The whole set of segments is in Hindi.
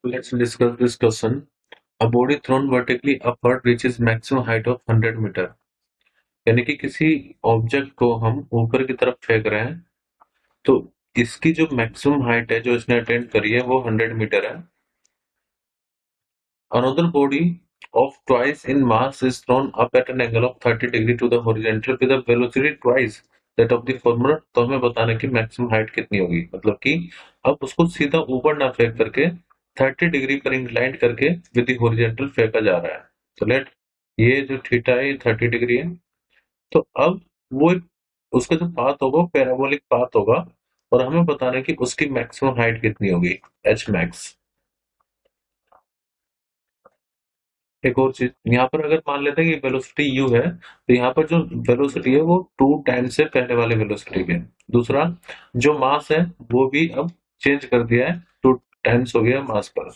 Let's discuss this question. A body thrown vertically upward reaches maximum height of 100 metre. यानी कि किसी ऑब्जेक्ट को हम ऊपर की तरफ फेंक रहे हैं, तो इसकी जो मैक्सिमम हाइट है जो इसने अटेंड करी है वो 100 मीटर है। Another body of twice in mass is thrown up at an angle of 30 degree to the horizontal with a velocity twice that of the former। तो हमें बताना कि मैक्सिमम हाइट कितनी होगी, मतलब कि अब उसको सीधा ऊपर ना फेंक करके 30 डिग्री पर इंक्लाइन करके विद द हॉरिजॉन्टल फेंका जा रहा है। तो लेट ये जो थीटा है ये 30 डिग्री है। तो अब वो उसका जो पाथ होगा वो पैराबोलिक पाथ होगा और हमें बताना है कि उसकी मैक्सिमम हाइट कितनी होगी, एच मैक्स। एक और चीज यहाँ पर अगर मान लेते हैं कि वेलोसिटी u है, तो यहाँ पर जो वेलोसिटी है वो 2 टाइम्स है पहले वाले वेलोसिटी के। दूसरा जो मास है वो भी अब चेंज कर दिया है, 2 टाइम्स हो गया मास पर।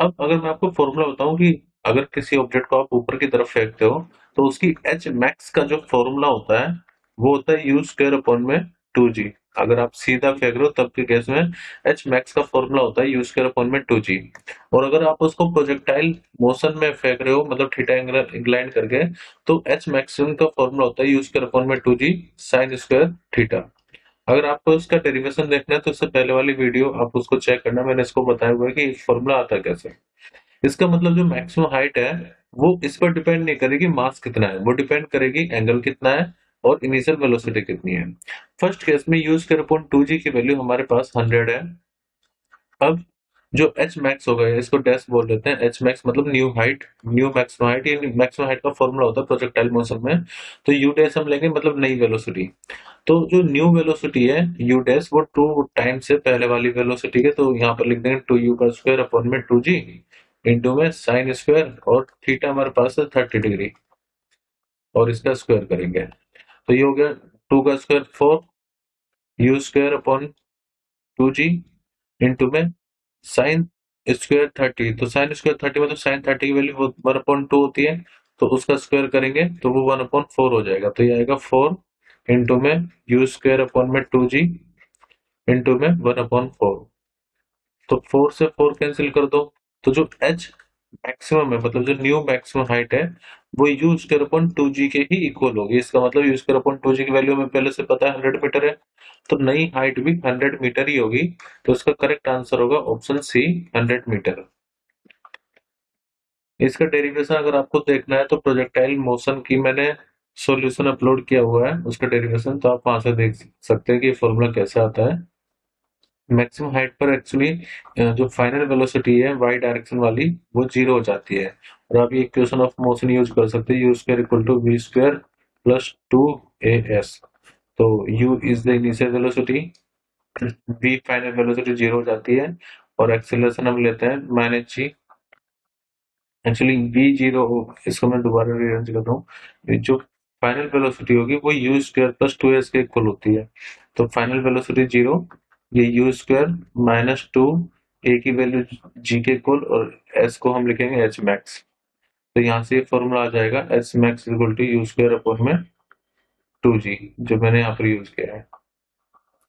अब अगर मैं आपको फॉर्मूला बताऊं कि अगर किसी ऑब्जेक्ट को आप ऊपर की तरफ फेंकते हो तो उसकी एच मैक्स का जो फॉर्मूला होता है वो होता है यू स्क्वायर अपॉन में 2g। अगर आप सीधा फेंक रहे हो तब के केस में एच मैक्स का फॉर्मूला होता है यू स्क्वायर अपॉन में 2g। और अगर आप उसको प्रोजेक्टाइल मोशन में फेंक रहे हो मतलब थीटा एंगल इंक्लाइन करके, तो एच मैक्सिमम का फॉर्मूला होता है यू स्क्वायर अपॉन में 2g साइन स्क्वायर थीटा। अगर आपको इसका डेरिवेशन देखना है तो इससे पहले वाली वीडियो आप उसको चेक करना, मैंने इसको बताया हुआ है कि फॉर्मूला आता है कैसे। इसका मतलब जो मैक्सिमम हाइट है वो इस पर डिपेंड नहीं करेगी मास कितना है, वो डिपेंड करेगी एंगल कितना है और इनिशियल वेलोसिटी कितनी है। फर्स्ट केस में यूज कर अपॉन 2g की वैल्यू हमारे पास 100 है। अब जो एच मैक्स होगा इसको डैश बोल देते हैं, एच मैक्स मतलब new height, new maximum height. ये मैक्सिमम हाइट का फॉर्मूला होता है प्रोजेक्टाइल मोशन में। तो यू डैश हम लेंगे मतलब नई वेलोसिटी। तो जो न्यू वेलोसिटी है यू डैश वो 2 टाइम्स है पहले वाली वेलोसिटी के, तो यहाँ पर लिख देंगे 2u का स्क्वायर अपॉन में 2g इंटू में साइन स्क्वायर और थीटा हमारे पास है 30 डिग्री और इसका स्क्वायर करेंगे तो ये हो गया 2 का square 4 you square upon 2g into में साइन स्क्वायर 30। तो साइन स्क्वायर 30 मतलब साइन 30 की वैल्यू 1/2 होती है, तो उसका स्क्वायर करेंगे तो वो 1/4 हो जाएगा। तो ये आएगा 4 इंटू में यू स्क्वायर अपॉन में 2g इंटू में 1/4। तो 4 से 4 कैंसिल कर दो, तो जो एच मैक्सिमम है मतलब जो न्यू मैक्सिमम हाइट है वो यू स्क्वायर अपॉन 2g के ही इक्वल होगी। इसका मतलब यू स्क्वायर अपॉन 2g की वैल्यू हमें पहले से पता है 100 मीटर है, तो नई हाइट भी 100 मीटर ही होगी। तो इसका करेक्ट आंसर होगा ऑप्शन सी 100 मीटर। इसका डेरिवेशन अगर आपको देखना है तो प्रोजेक्टाइल मोशन की मैंने सॉल्यूशन अपलोड किया हुआ है, उसका डेरिवेशन तो आप वहां से देख सकते हैं कि फॉर्मूला कैसे आता है। मैक्सिमम हाइट पर एक्चुअली जो फाइनल वेलोसिटी है वाई डायरेक्शन वाली वो 0 हो जाती है। और आप ये इक्वेशन ऑफ मोशन यूज कर सकते हैं, u square equal to v square plus 2 as। तो u is the initial velocity, v final velocity 0 हो जाती है और एक्सेलरेशन हम लेते हैं -g। एक्चुअली v 0, इसको मैं दोबारा रीअरेंज करता हूँ। जो फाइनल वेलोसिटी होगी वो u स्क्वायर प्लस 2s के इक्वल होती है। तो फाइनल वेलोसिटी 0, ये u स्क्वायर -2 a की वैल्यू g के इक्वल और s को हम लिखेंगे h मैक्स। तो यहाँ से ये फॉर्मूला आ जाएगा h max equal to u square upon में 2g जो मैंने यहाँ पर यूज किया है।